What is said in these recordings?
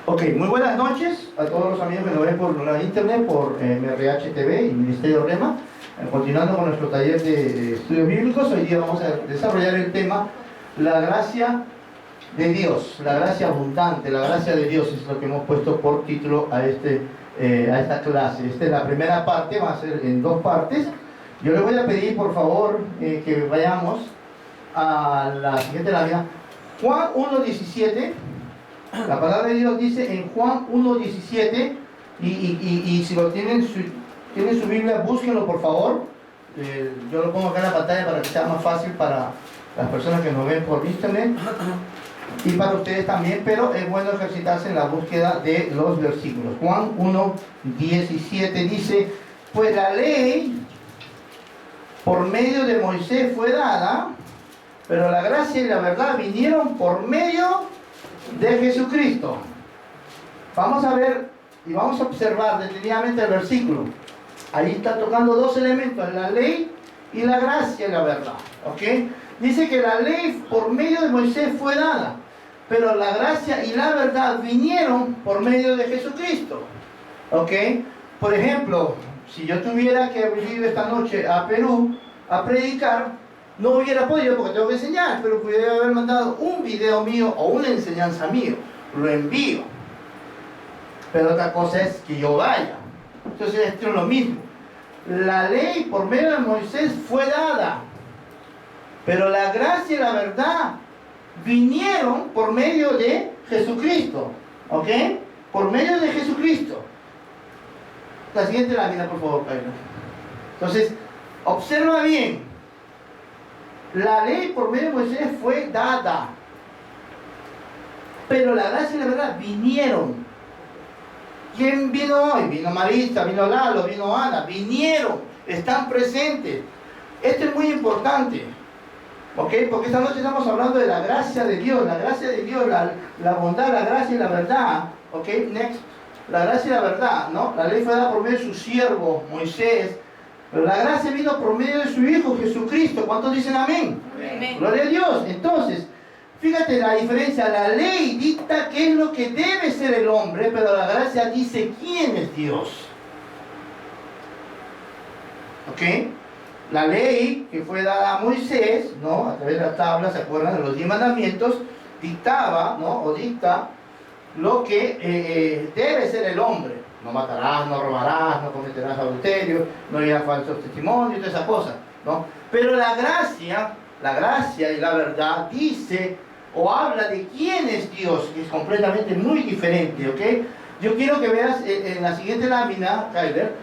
Ok, muy buenas noches a todos los amigos que nos ven por la internet, por MRH TV y Ministerio Rema. Continuando con nuestro taller de estudios bíblicos, hoy día vamos a desarrollar el tema la gracia de Dios, la gracia abundante, la gracia de Dios es lo que hemos puesto por título a esta clase. Esta es la primera parte, va a ser en dos partes. Yo les voy a pedir por favor que vayamos a la siguiente lámina, Juan 1:17. La palabra de Dios dice en Juan 1:17 y si lo tienen su Biblia, búsquenlo por favor. Yo lo pongo acá en la pantalla para que sea más fácil para las personas que nos ven por internet y para ustedes también, pero es bueno ejercitarse en la búsqueda de los versículos. Juan 1:17 dice: pues la ley por medio de Moisés fue dada, pero la gracia y la verdad vinieron por medio de Jesucristo. Vamos a ver y vamos a observar detenidamente el versículo. Ahí está tocando dos elementos, la ley y la gracia y la verdad. ¿Ok? Dice que la ley por medio de Moisés fue dada, pero la gracia y la verdad vinieron por medio de Jesucristo. ¿Ok? Por ejemplo, si yo tuviera que haber ido esta noche a Perú a predicar, no hubiera podido porque tengo que enseñar, pero pudiera haber mandado un video mío o una enseñanza mío, lo envío. Pero otra cosa es que yo vaya. Entonces esto es lo mismo. La ley por medio de Moisés fue dada, pero la gracia y la verdad vinieron por medio de Jesucristo. ¿Ok? Por medio de Jesucristo. La siguiente lámina, por favor, Pedro. Entonces, observa bien. La ley por medio de Moisés fue dada, pero la gracia y la verdad vinieron. ¿Quién vino hoy? Vino Marisa, vino Lalo, vino Ana, vinieron, están presentes. Esto es muy importante, ¿ok? Porque esta noche estamos hablando de la gracia de Dios, la bondad, la gracia y la verdad, ¿ok? Next, la gracia y la verdad, ¿no? La ley fue dada por medio de su siervo, Moisés. Pero la gracia vino por medio de su Hijo Jesucristo. ¿Cuántos dicen amén? Amén. Gloria a Dios. Entonces, fíjate la diferencia. La ley dicta qué es lo que debe ser el hombre, pero la gracia dice quién es Dios. ¿Ok? La ley que fue dada a Moisés, ¿no? A través de la tabla, ¿se acuerdan? De los 10 mandamientos, dictaba, ¿no? O dicta lo que debe ser el hombre. No matarás, no robarás, no cometerás adulterio, no dirás falsos testimonios, todas esas cosas, ¿no? Pero la gracia y la verdad dice o habla de quién es Dios, que es completamente muy diferente, ¿ok? Yo quiero que veas en la siguiente lámina, Kyler,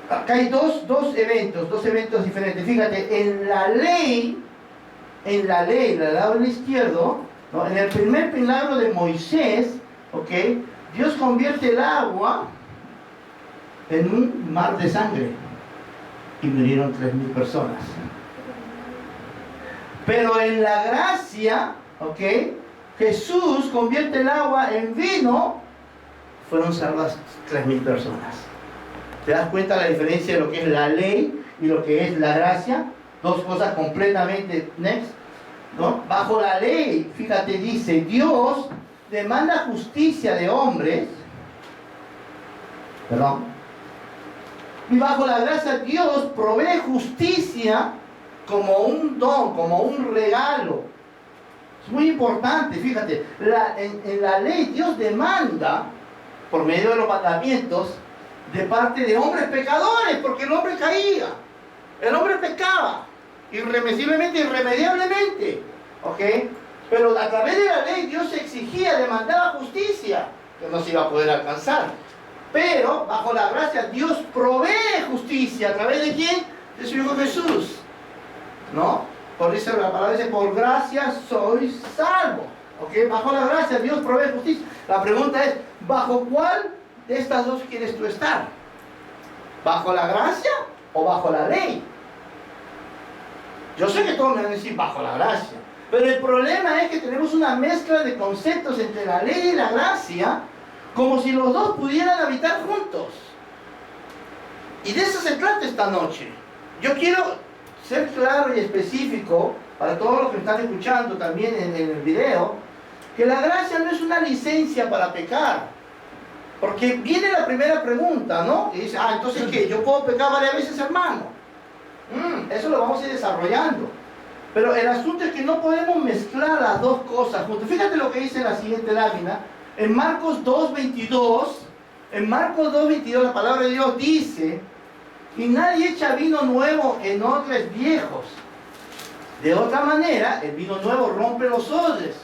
acá hay dos eventos diferentes. Fíjate, en la ley, del lado izquierdo, ¿no? En el primer milagro de Moisés, ¿ok? Dios convierte el agua en un mar de sangre y murieron 3,000 personas. Pero en la gracia, ¿ok? Jesús convierte el agua en vino, fueron salvas 3,000 personas. ¿Te das cuenta la diferencia de lo que es la ley y lo que es la gracia? Dos cosas completamente next, ¿no? Bajo la ley, fíjate, dice, Dios demanda justicia de hombres, y bajo la gracia Dios provee justicia como un don, como un regalo. Es muy importante, fíjate, en la ley Dios demanda, por medio de los mandamientos, de parte de hombres pecadores, porque el hombre caía, el hombre pecaba, irremediablemente, ¿ok? Pero a través de la ley Dios exigía, demandaba justicia, que no se iba a poder alcanzar. Pero bajo la gracia Dios provee justicia. ¿A través de quién? De su Hijo Jesús, ¿no? Por eso la palabra dice, por gracia sois salvos. ¿Ok? Bajo la gracia Dios provee justicia. La pregunta es, ¿bajo cuál de estas dos quieres tú estar? ¿Bajo la gracia o bajo la ley? Yo sé que todos me van a decir bajo la gracia, pero el problema es que tenemos una mezcla de conceptos entre la ley y la gracia, como si los dos pudieran habitar juntos. Y de eso se trata esta noche. Yo quiero ser claro y específico para todos los que me están escuchando también en el video, que la gracia no es una licencia para pecar. Porque viene la primera pregunta, ¿no? Y dice, entonces ¿qué? ¿Yo puedo pecar varias veces, hermano? Eso lo vamos a ir desarrollando. Pero el asunto es que no podemos mezclar las dos cosas juntas. Fíjate lo que dice en la siguiente lámina. En Marcos 2:22, la palabra de Dios dice, y nadie echa vino nuevo en odres viejos. De otra manera, el vino nuevo rompe los odres.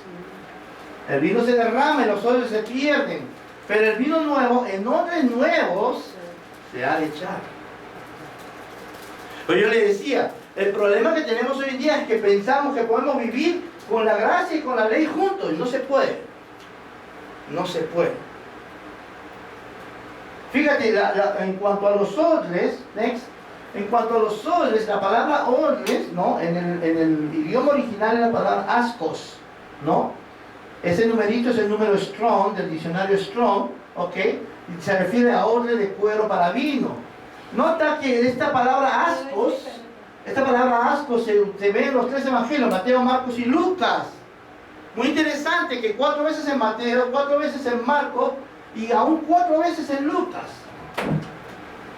El vino se derrama y los odres se pierden. Pero el vino nuevo en odres nuevos se ha de echar. Pero yo le decía, el problema que tenemos hoy en día es que pensamos que podemos vivir con la gracia y con la ley juntos. Y no se puede. No se puede. Fíjate, en cuanto a los odres, en cuanto a los odres, la palabra odres, ¿no? En el idioma original es la palabra ascos, ¿no? Ese numerito es el número Strong, del diccionario Strong, ¿ok? Y se refiere a odre de cuero para vino. Nota que esta palabra ascos se ve en los 3 evangelios, Mateo, Marcos y Lucas. Muy interesante que 4 veces en Mateo, 4 veces en Marcos y aún 4 veces en Lucas.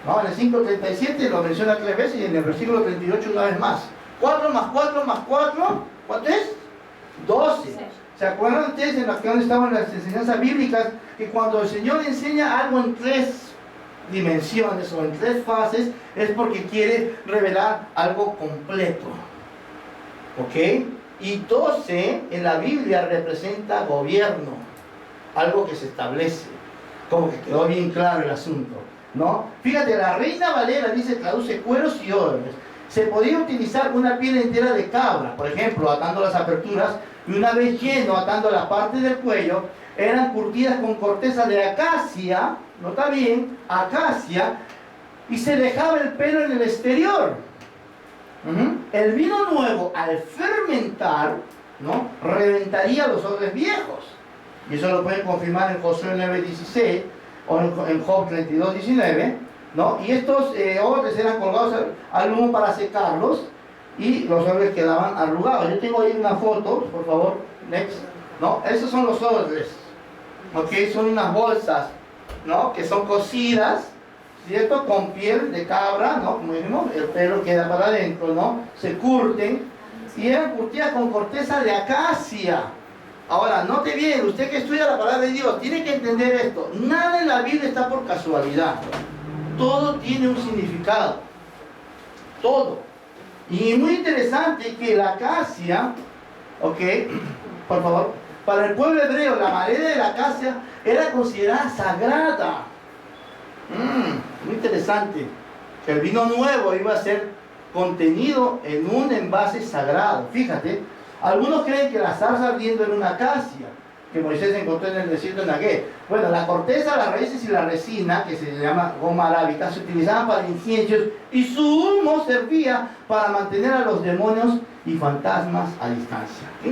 No, en el 5:37 lo menciona 3 veces y en el versículo 38 una vez más. 4 más 4 más 4, ¿cuánto es? 12. ¿Se acuerdan ustedes en las que estaban las enseñanzas bíblicas? Que cuando el Señor enseña algo en 3 dimensiones o en 3 fases, es porque quiere revelar algo completo. ¿Ok? Y 12 en la Biblia representa gobierno, algo que se establece. Como que quedó bien claro el asunto, ¿no? Fíjate, la Reina Valera dice, traduce cueros y odres. Se podía utilizar una piel entera de cabra, por ejemplo, atando las aperturas, y una vez lleno, atando la parte del cuello, eran curtidas con corteza de acacia, nota bien, acacia, y se dejaba el pelo en el exterior. El vino nuevo, al fermentar, ¿no? Reventaría los odres viejos. Y eso lo pueden confirmar en Josué 9:16 o en Job 32:19, ¿no? Y estos odres eran colgados al humo para secarlos y los odres quedaban arrugados. Yo tengo ahí una foto, por favor, next, ¿no? Esos son los odres, ¿ok? Son unas bolsas, ¿no? Que son cosidas, ¿cierto? Con piel de cabra, ¿no? Como dijimos, el pelo queda para adentro, ¿no? Se curten y eran curtidas con corteza de acacia. Ahora, note bien, usted que estudia la palabra de Dios, tiene que entender esto. Nada en la Biblia está por casualidad. Todo tiene un significado. Todo. Y muy interesante que la acacia, ¿ok? Por favor. Para el pueblo hebreo, la madera de la acacia era considerada sagrada. Muy interesante. Que el vino nuevo iba a ser contenido en un envase sagrado. Fíjate. Algunos creen que la zarza ardiendo era una acacia que Moisés encontró en el desierto de Neguev. Bueno, la corteza, las raíces y la resina, que se llama goma arábica, se utilizaban para inciensos y su humo servía para mantener a los demonios y fantasmas a distancia. Qué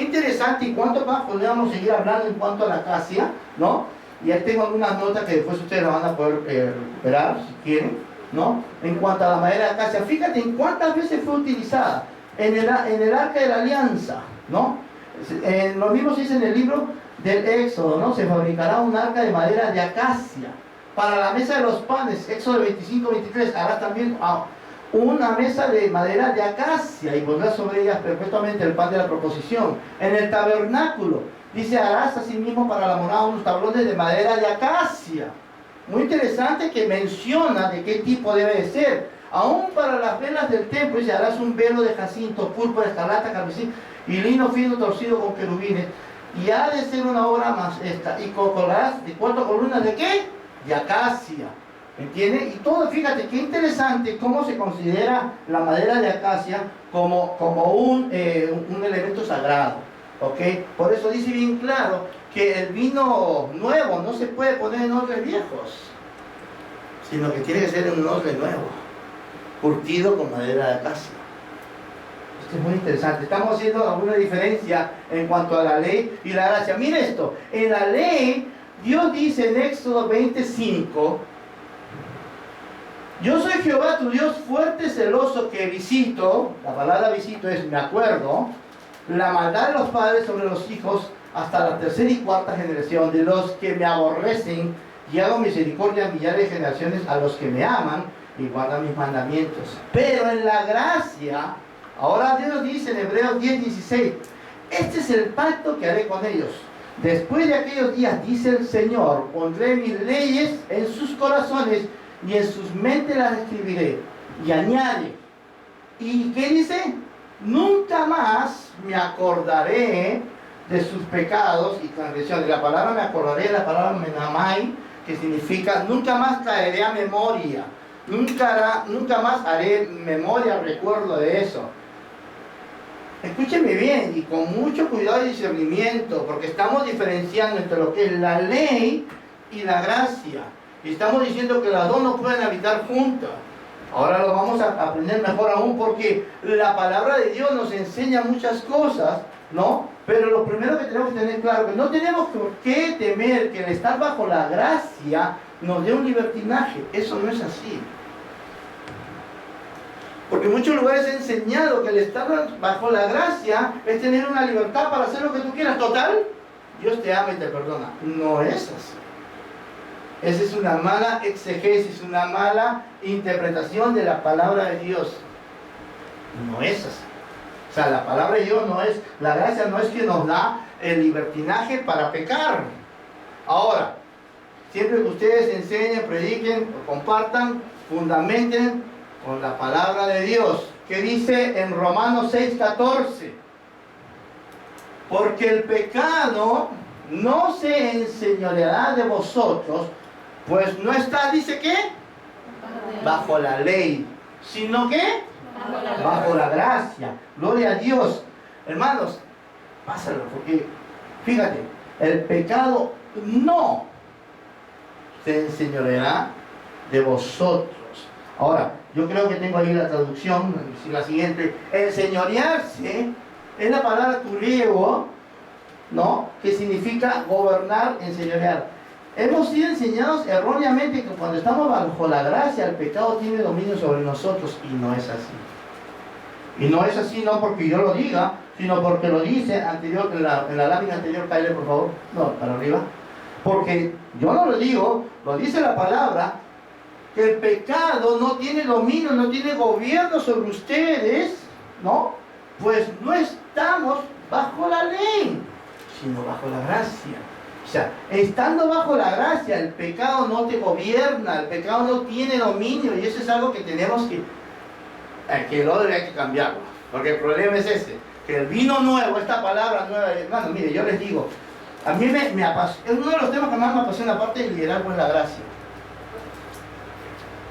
interesante y cuánto más podríamos seguir hablando en cuanto a la acacia, ¿no? Y ahí tengo algunas notas que después ustedes las van a poder recuperar si quieren, ¿no? En cuanto a la madera de acacia, fíjate en cuántas veces fue utilizada. En el arca de la alianza, ¿no? Lo mismo se dice en el libro del Éxodo, ¿no? Se fabricará un arca de madera de acacia. Para la mesa de los panes, Éxodo 25:23, harás también una mesa de madera de acacia y pondrás sobre ellas perpetuamente el pan de la proposición. En el tabernáculo, dice, harás asimismo para la morada unos tablones de madera de acacia. Muy interesante que menciona de qué tipo debe de ser. Aún para las velas del templo, dice, harás un velo de jacinto, púrpura, escarlata, carmesí y lino fino torcido con querubines. Y ha de ser una obra más esta. Y colgarás de 4 columnas de ¿qué? De acacia. ¿Entiendes? Y todo, fíjate, qué interesante cómo se considera la madera de acacia como un elemento sagrado. ¿Ok? Por eso dice bien claro que el vino nuevo no se puede poner en odres viejos, sino que tiene que ser en un odre nuevo, curtido con madera de acacia. Esto es muy interesante. Estamos haciendo alguna diferencia en cuanto a la ley y la gracia. Mire esto, en la ley, Dios dice en Éxodo 25, yo soy Jehová tu Dios fuerte, celoso, que visito, la palabra visito es me acuerdo, la maldad de los padres sobre los hijos hasta la tercera y cuarta generación de los que me aborrecen, y hago misericordia a millares de generaciones a los que me aman y guardan mis mandamientos. Pero en la gracia, ahora Dios dice en Hebreos 10:16, este es el pacto que haré con ellos. Después de aquellos días, dice el Señor, pondré mis leyes en sus corazones y en sus mentes las escribiré. Y añade, ¿y qué dice? Nunca más me acordaré de sus pecados y transgresiones. La palabra me acordaré, la palabra menamai, que significa nunca más traeré a memoria. Nunca más haré memoria, recuerdo de eso. Escúcheme bien y con mucho cuidado y discernimiento, porque estamos diferenciando entre lo que es la ley y la gracia. Y estamos diciendo que las dos no pueden habitar juntas. Ahora lo vamos a aprender mejor aún, porque la palabra de Dios nos enseña muchas cosas, ¿no? Pero lo primero que tenemos que tener claro, que no tenemos por qué temer que el estar bajo la gracia nos dé un libertinaje. Eso no es así. Porque en muchos lugares he enseñado que el estar bajo la gracia es tener una libertad para hacer lo que tú quieras. Total, Dios te ama y te perdona. No es así. Esa es una mala exegesis, una mala interpretación de la palabra de Dios. No es así. O sea, la palabra de Dios no es, la gracia no es que nos da el libertinaje para pecar. Ahora, siempre que ustedes enseñen, prediquen, compartan, fundamenten con la palabra de Dios, que dice en Romanos 6:14, porque el pecado no se enseñoreará de vosotros, pues no está, dice ¿qué? Bajo la ley, sino que bajo la gracia. Gloria a Dios. Hermanos, pásalo, porque fíjate, el pecado no se enseñoreará de vosotros. Ahora, yo creo que tengo ahí la traducción, la siguiente. Enseñorearse es la palabra kurieo, ¿no? Que significa gobernar, enseñorear. Hemos sido enseñados erróneamente que cuando estamos bajo la gracia, el pecado tiene dominio sobre nosotros, y no es así. Y no es así no porque yo lo diga, sino porque lo dice anterior, en la lámina anterior, Kyle, por favor, no, para arriba. Porque yo no lo digo, lo dice la palabra, que el pecado no tiene dominio, no tiene gobierno sobre ustedes, ¿no? Pues no estamos bajo la ley, sino bajo la gracia. O sea, estando bajo la gracia, el pecado no te gobierna, el pecado no tiene dominio, y eso es algo que tenemos que lo hay que cambiarlo. Porque el problema es ese, que el vino nuevo, esta palabra nueva, hermano, mire, yo les digo, a mí me apasiona, es uno de los temas que más me apasiona, aparte del liderazgo, es la gracia.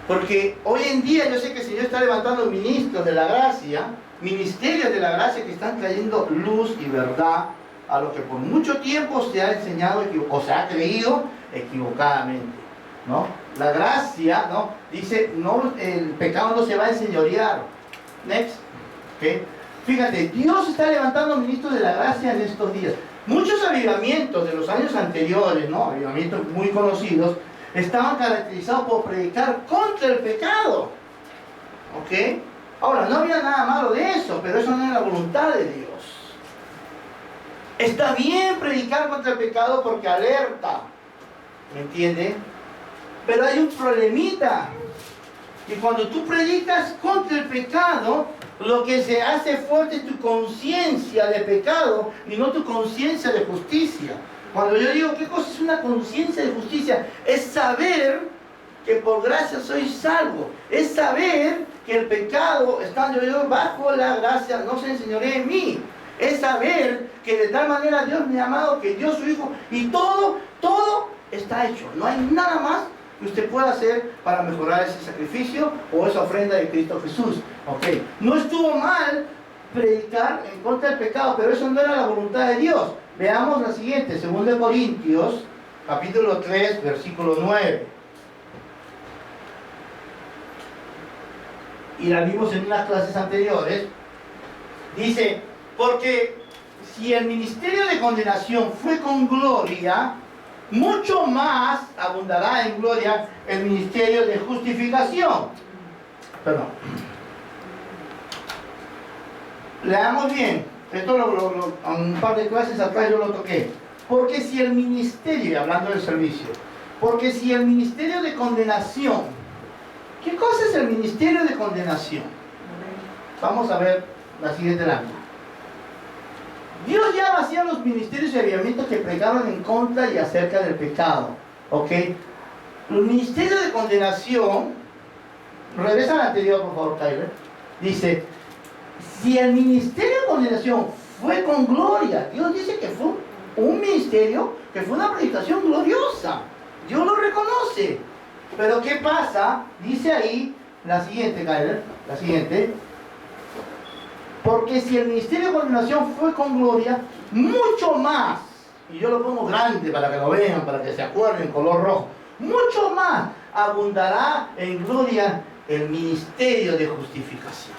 Porque hoy en día yo sé que el Señor está levantando ministros de la gracia, ministerios de la gracia que están trayendo luz y verdad a lo que por mucho tiempo se ha enseñado o se ha creído equivocadamente, ¿no? La gracia, ¿no? Dice, no, el pecado no se va a enseñorear. Next. ¿Okay? Fíjate, Dios está levantando ministros de la gracia en estos días. Muchos avivamientos de los años anteriores, ¿no? Avivamientos muy conocidos, estaban caracterizados por predicar contra el pecado. ¿Ok? Ahora, no había nada malo de eso, pero eso no es la voluntad de Dios. Está bien predicar contra el pecado porque alerta, ¿me entiende? Pero hay un problemita, que cuando tú predicas contra el pecado, lo que se hace fuerte es tu conciencia de pecado y no tu conciencia de justicia. Cuando yo digo, ¿qué cosa es una conciencia de justicia? Es saber que por gracia soy salvo. Es saber que el pecado, estando yo bajo la gracia, no se enseñorea en mí. Es saber que de tal manera Dios me ha amado, que dio su Hijo, y todo está hecho. No hay nada más que usted pueda hacer para mejorar ese sacrificio o esa ofrenda de Cristo Jesús. Okay. No estuvo mal predicar en contra del pecado, pero eso no era la voluntad de Dios. Veamos la siguiente, 2 Corintios, capítulo 3, versículo 9. Y la vimos en unas clases anteriores. Dice, porque si el ministerio de condenación fue con gloria, mucho más abundará en gloria el ministerio de justificación. Perdón. Leamos bien. Esto un par de clases atrás yo lo toqué. Porque si el ministerio, y hablando del servicio, porque si el ministerio de condenación, ¿qué cosa es el ministerio de condenación? Vamos a ver la siguiente lámina. Dios ya vacía los ministerios de avivamiento que pregaban en contra y acerca del pecado. ¿Ok? El ministerio de condenación, regresa al anterior, por favor, Tyler. Dice, si el ministerio de condenación fue con gloria, Dios dice que fue un ministerio, que fue una predicación gloriosa. Dios lo reconoce. Pero ¿qué pasa? Dice ahí la siguiente, Tyler, la siguiente. Porque si el ministerio de condenación fue con gloria, mucho más, y yo lo pongo grande para que lo vean, para que se acuerden, color rojo, mucho más abundará en gloria el ministerio de justificación.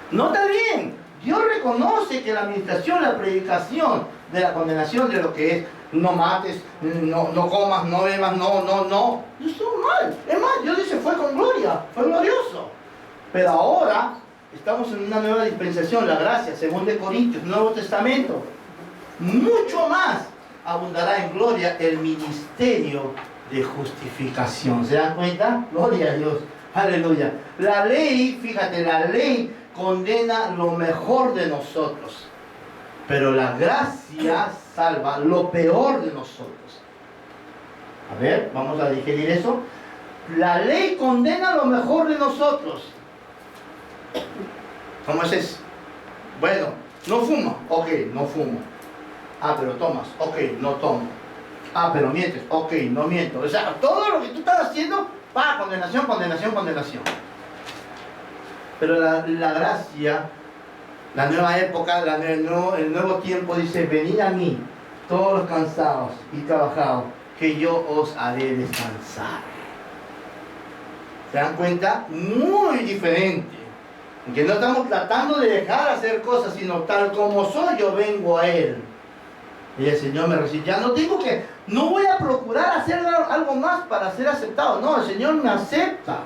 Nota bien, Dios reconoce que la administración, la predicación de la condenación de lo que es no mates, no comas, no bebas, no estuvo mal. Es más, Dios dice fue con gloria, fue glorioso. Pero ahora estamos en una nueva dispensación, la gracia, según de Corintios, Nuevo Testamento. Mucho más abundará en gloria el ministerio de justificación. ¿Se dan cuenta? Gloria a Dios. Aleluya. La ley, fíjate, la ley condena lo mejor de nosotros, pero la gracia salva lo peor de nosotros. A ver, vamos a digerir eso. La ley condena lo mejor de nosotros. ¿Cómo es eso? Bueno, no fumo. Ok, no fumo. Ah, pero tomas. Ok, no tomo. Ah, pero mientes. Ok, no miento. O sea, todo lo que tú estás haciendo, condenación, condenación, condenación. Pero la gracia, la nueva época, el nuevo tiempo dice, venid a mí, todos los cansados y trabajados, que yo os haré descansar. ¿Se dan cuenta? Muy diferente. Que no estamos tratando de dejar hacer cosas, sino tal como soy, yo vengo a Él. Y el Señor me recibe. Ya no voy a procurar hacer algo más para ser aceptado. No, el Señor me acepta.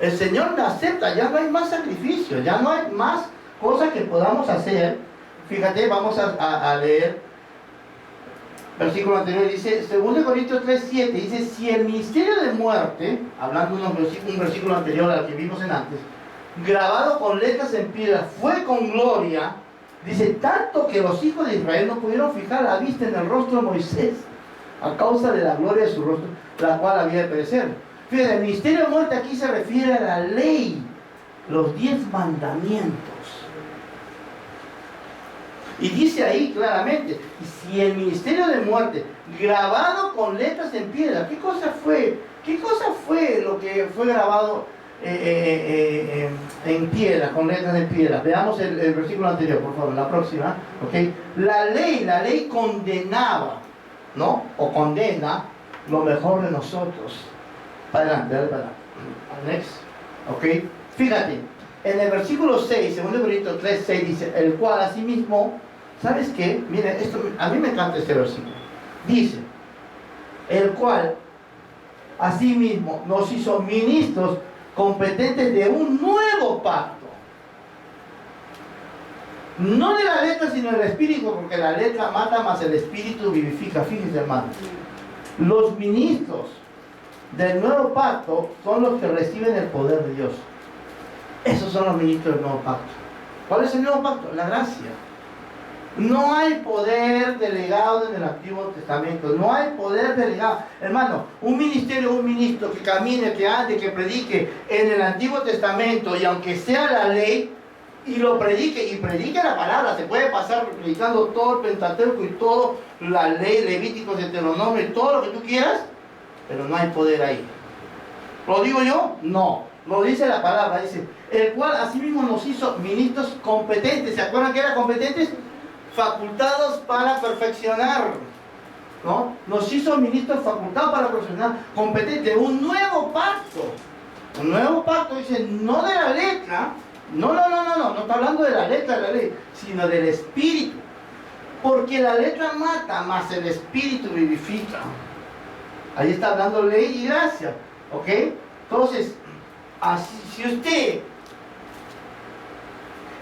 El Señor me acepta. Ya no hay más sacrificio, ya no hay más cosas que podamos hacer. Fíjate, vamos a leer. Versículo anterior dice, 2 Corintios 3:7, dice, si el ministerio de muerte, hablando de un versículo anterior al que vimos en antes, grabado con letras en piedra, fue con gloria, dice, tanto que los hijos de Israel no pudieron fijar la vista en el rostro de Moisés, a causa de la gloria de su rostro, la cual había de perecer. Fíjate, el ministerio de muerte aquí se refiere a la ley, los 10 mandamientos. Y dice ahí claramente, si el ministerio de muerte, grabado con letras en piedra, ¿qué cosa fue? ¿Qué cosa fue lo que fue grabado en piedra, con letras en piedra? Veamos el versículo anterior, por favor, la próxima. ¿Okay? La ley condenaba, ¿no? O condena lo mejor de nosotros. Para adelante, dale para adelante. Next. ¿Ok? Fíjate, en el versículo 6, 2 Corintios 3:6 dice, el cual asimismo, ¿sabes qué? Miren, esto, a mí me encanta este versículo. Dice, el cual asimismo nos hizo ministros competentes de un nuevo pacto. No de la letra, sino del espíritu, porque la letra mata, más el espíritu vivifica. Fíjense, hermanos. Los ministros del nuevo pacto son los que reciben el poder de Dios. Esos son los ministros del nuevo pacto. ¿Cuál es el nuevo pacto? La gracia. No hay poder delegado en el Antiguo Testamento. No hay poder delegado. Hermano, un ministerio, un ministro que camine, que ande, que predique en el Antiguo Testamento, y aunque sea la ley, y lo predique, y predique la palabra, se puede pasar predicando todo el Pentateuco y todo, la ley, Levíticos, Deuteronomio, y todo lo que tú quieras, pero no hay poder ahí. ¿Lo digo yo? No. Lo dice la palabra, dice, el cual asimismo nos hizo ministros competentes. ¿Se acuerdan que eran competentes? Facultados para perfeccionar, ¿no? Nos hizo ministros facultados para perfeccionar, competentes, un nuevo pacto. Un nuevo pacto, dice, no de la letra, no está hablando de la letra de la ley, sino del espíritu. Porque la letra mata, más el espíritu vivifica. Ahí está hablando ley y gracia, ¿ok? Entonces, así, si usted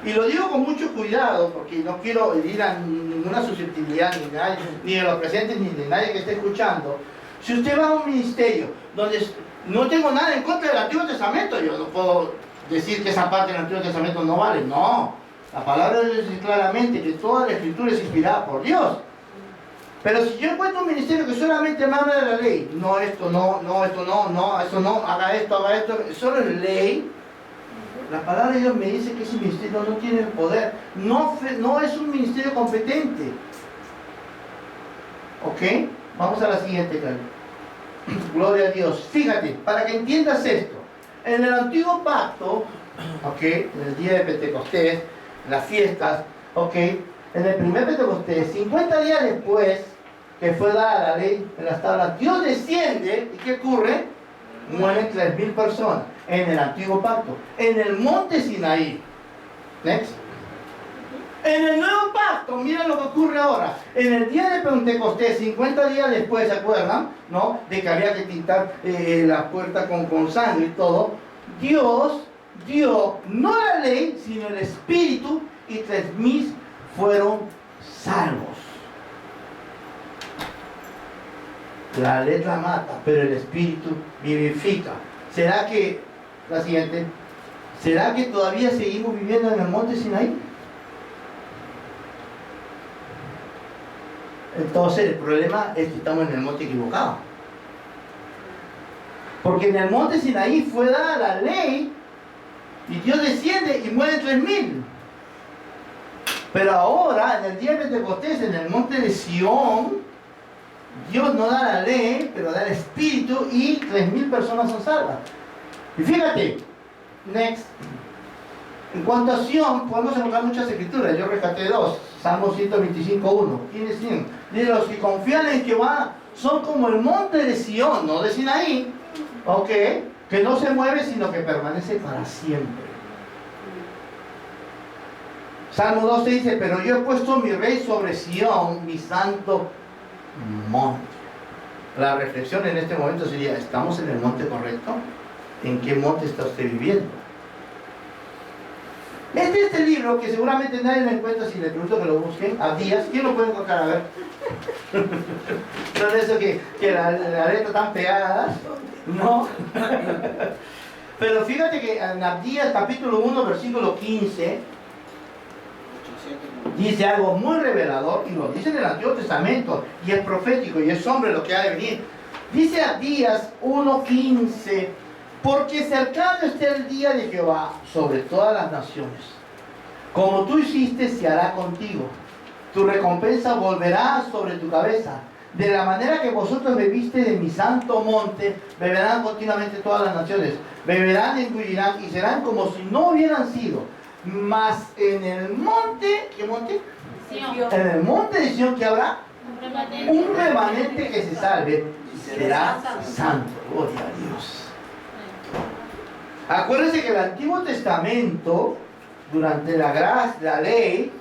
Y lo digo con mucho cuidado porque no quiero herir a ninguna susceptibilidad ni, nadie, ni de los presentes ni de nadie que esté escuchando. Si usted va a un ministerio donde no tengo nada en contra del Antiguo Testamento, yo no puedo decir que esa parte del Antiguo Testamento no vale. No, la palabra de Dios dice claramente que toda la Escritura es inspirada por Dios. Pero si yo encuentro un ministerio que solamente me habla de la ley, no, esto no, no, esto no, no, esto no, haga esto, solo es ley. La palabra de Dios me dice que ese ministerio no tiene el poder, no es un ministerio competente. ¿Ok? Vamos a la siguiente, Carlos. Gloria a Dios. Fíjate, para que entiendas esto, en el antiguo pacto, ¿ok? En el día de Pentecostés, en las fiestas, ¿ok? En el primer Pentecostés, 50 días después que fue dada la ley en las tablas, Dios desciende, ¿y qué ocurre? Mueren 3.000 personas en el antiguo pacto, en el monte Sinaí. Next. En el nuevo pacto, mira lo que ocurre ahora. En el día de Pentecostés, 50 días después, ¿se acuerdan? ¿No? De que había que pintar la puerta con sangre y todo. Dios dio no la ley, sino el Espíritu, y 3.000 fueron salvos. La letra mata, pero el Espíritu vivifica. ¿Será que, la siguiente, será que todavía seguimos viviendo en el monte Sinaí? Entonces el problema es que estamos en el monte equivocado. Porque en el monte Sinaí fue dada la ley y Dios desciende y mueren 3.000. Pero ahora, en el día de Pentecostés, en el monte de Sión, Dios no da la ley, pero da el Espíritu y 3.000 personas son salvas. Y fíjate, next. En cuanto a Sión, podemos encontrar muchas escrituras. Yo rescaté dos. Salmo 125:1. ¿Quiénes son? De los que confían en Jehová son como el monte de Sión, no de Sinaí, ¿ok? Que no se mueve, sino que permanece para siempre. Salmo 12 dice, pero yo he puesto mi rey sobre Sión, mi santo monte. La reflexión en este momento sería, ¿estamos en el monte correcto? ¿En qué monte está usted viviendo? Este libro, que seguramente nadie lo encuentra si le pregunto que lo busquen, Abdías. ¿Quién lo puede encontrar? A ver. No es eso que la letra están pegadas, ¿no? Pero fíjate que en Abdías, capítulo 1, versículo 15, dice algo muy revelador, y lo dice en el Antiguo Testamento, y es profético, y es hombre lo que ha de venir. Dice Abdías 1:15, porque cercano está el día de Jehová sobre todas las naciones. Como tú hiciste, se hará contigo. Tu recompensa volverá sobre tu cabeza. De la manera que vosotros bebiste de mi santo monte, beberán continuamente todas las naciones. Beberán, engullirán y serán como si no hubieran sido. Mas en el monte, ¿qué monte? Sion. En el monte de Sion, ¿qué habrá? Un remanente que se salve y será santo. Gloria a Dios. Acuérdense que el Antiguo Testamento, durante la gracia, la ley,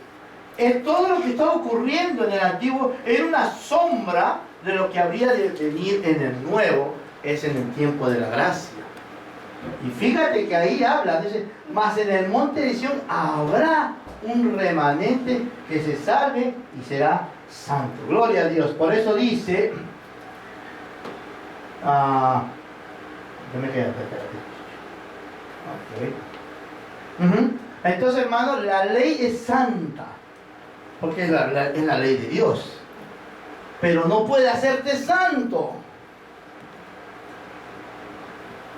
es todo lo que estaba ocurriendo en el Antiguo, era una sombra de lo que habría de venir en el Nuevo, es en el tiempo de la gracia. Y fíjate que ahí habla, dice, mas en el monte de Sion habrá un remanente que se salve y será santo. Gloria a Dios. Por eso dice, ¿qué me queda? Okay. Entonces, hermano, la ley es santa, porque es la ley de Dios, pero no puede hacerte santo.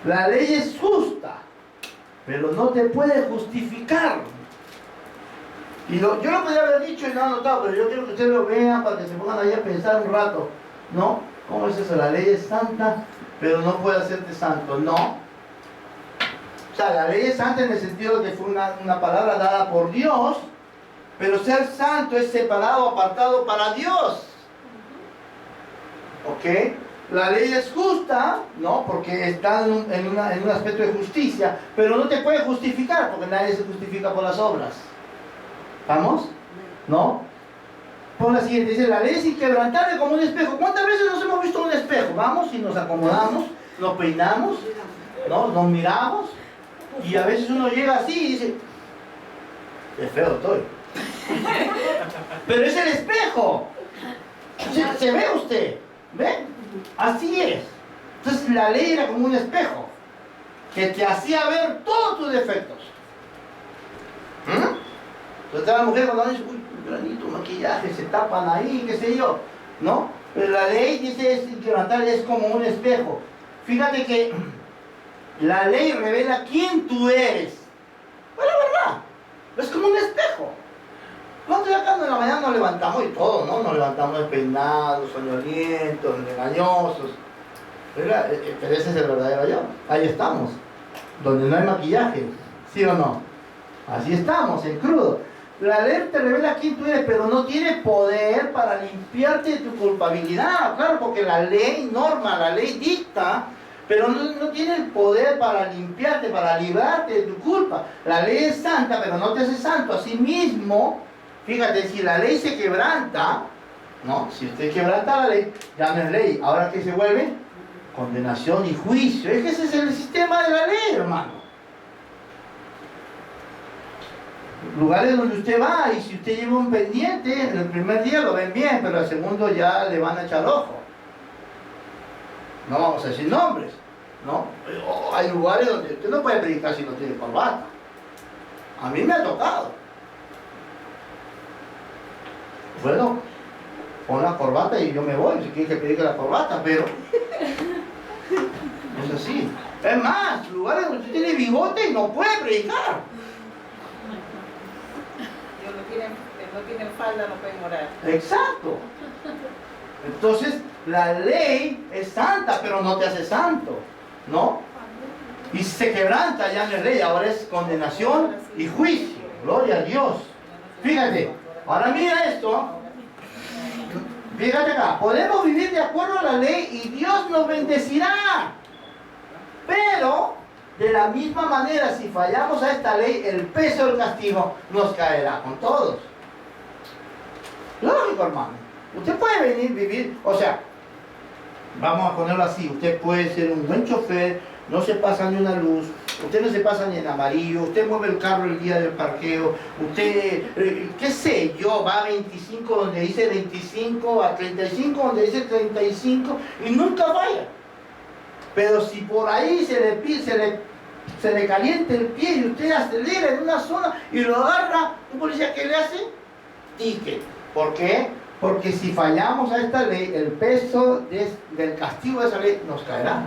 La ley es justa, pero no te puede justificar. Y yo lo podría haber dicho y no anotado, pero yo quiero que ustedes lo vean para que se pongan ahí a pensar un rato. ¿No? ¿Cómo es eso? La ley es santa, pero no puede hacerte santo. No. O sea, la ley es santa en el sentido de que fue una palabra dada por Dios, pero ser santo es separado, apartado para Dios. ¿Ok? La ley es justa, ¿no? Porque está en un aspecto de justicia, pero no te puede justificar, porque nadie se justifica por las obras. ¿Vamos? ¿No? Por la siguiente, dice, la ley es inquebrantable como un espejo. ¿Cuántas veces nos hemos visto en un espejo? Vamos y nos acomodamos, nos peinamos, ¿no? Nos miramos, y a veces uno llega así y dice, Qué feo estoy. Pero es el espejo. ¿Se ve usted? ¿Ve? Así es. Entonces la ley era como un espejo que te hacía ver todos tus defectos. Entonces la mujer cuando dice, uy, granito, maquillaje, se tapan ahí, qué sé yo, ¿no? Pero la ley dice que es como un espejo. Fíjate que la ley revela quién tú eres. Pues la verdad, es como un espejo. ¿Cuántos de acá en la mañana nos levantamos y todo, no? Nos levantamos despeinados, soñolientos, engañosos. Pero ese es el verdadero yo. Ahí estamos, donde no hay maquillaje, ¿sí o no? Así estamos, en crudo. La ley te revela quién tú eres, pero no tiene poder para limpiarte de tu culpabilidad. Claro, porque la ley norma, la ley dicta, pero no tiene el poder para limpiarte, para librarte de tu culpa. La ley es santa, pero no te hace santo. Asimismo, fíjate, si la ley se quebranta, ¿no? Si usted quebranta la ley, ya no es ley. ¿Ahora qué se vuelve? Condenación y juicio. Es que ese es el sistema de la ley, hermano. Lugares donde usted va y si usted lleva un pendiente, el primer día lo ven bien, pero el segundo ya le van a echar ojo. No vamos a decir nombres, ¿no? Hay lugares donde usted no puede predicar si no tiene corbata. A mí me ha tocado. Bueno, pon la corbata y yo me voy, si quiere que predique la corbata, pero es así. Es más, lugares donde usted tiene bigote y no puede predicar. No tienen falda, no pueden orar. Exacto. Entonces, la ley es santa, pero no te hace santo, ¿no? Y si se quebranta, ya no es ley, ahora es condenación y juicio. Gloria a Dios. Fíjate, ahora mira esto. Fíjate acá, podemos vivir de acuerdo a la ley y Dios nos bendecirá. Pero, de la misma manera, si fallamos a esta ley, el peso del castigo nos caerá con todos. Lógico, hermano. Usted puede venir, vivir, o sea, vamos a ponerlo así, usted puede ser un buen chofer, no se pasa ni una luz, usted no se pasa ni en amarillo, usted mueve el carro el día del parqueo, usted, qué sé yo, va a 25 donde dice 25, a 35 donde dice 35 y nunca falla. Pero si por ahí se le calienta el pie y usted acelera en una zona y lo agarra, un policía, ¿qué le hace? Ticket. ¿Por qué? Porque si fallamos a esta ley, el peso del castigo de esa ley nos caerá.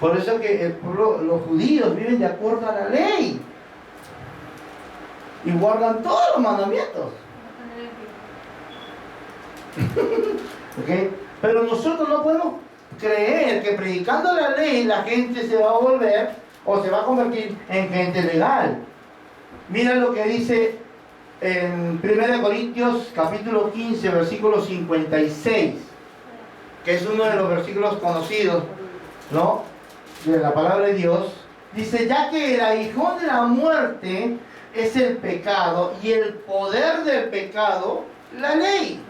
Por eso que el pueblo, los judíos viven de acuerdo a la ley y guardan todos los mandamientos. ¿Okay? Pero nosotros no podemos creer que predicando la ley la gente se va a volver o se va a convertir en gente legal. Mira lo que dice en 1 Corintios capítulo 15, versículo 56, que es uno de los versículos conocidos, ¿no?, de la palabra de Dios. Dice, ya que el aguijón de la muerte es el pecado y el poder del pecado, la ley.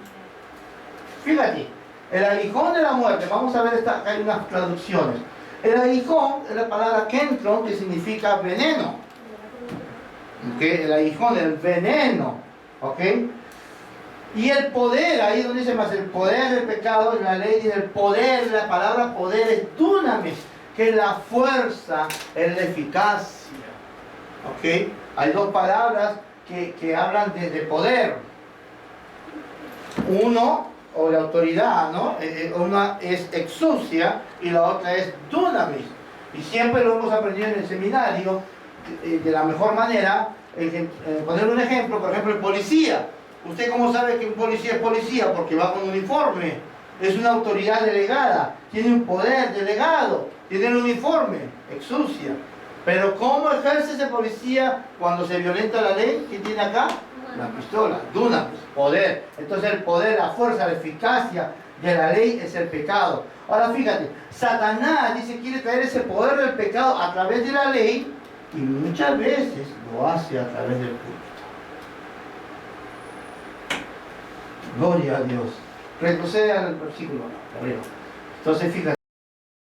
Fíjate, el aguijón de la muerte, vamos a ver, acá hay unas traducciones. El aguijón es la palabra kentron, que significa veneno. ¿Okay? El aguijón, el veneno. ¿Ok? Y el poder, ahí donde dice más, el poder del pecado, la ley dice el poder, la palabra poder es dunamis, que es la fuerza, es la eficacia. ¿Ok? Hay dos palabras que hablan de poder. Uno, o de autoridad, ¿no? Una es exousia y la otra es dunamis. Y siempre lo hemos aprendido en el seminario de la mejor manera. Poner un ejemplo, por ejemplo, el policía. ¿Usted cómo sabe que un policía es policía? Porque va con un uniforme. Es una autoridad delegada. Tiene un poder delegado. Tiene el uniforme. Exousia. Pero ¿cómo ejerce ese policía cuando se violenta la ley? ¿Qué tiene acá? La pistola. Dunamis. Poder. Entonces el poder, la fuerza, la eficacia de la ley es el pecado. Ahora fíjate, Satanás dice que quiere traer ese poder del pecado a través de la ley y muchas veces lo hace a través del culto. Gloria a Dios. Retrocede al versículo arriba. Entonces fíjate.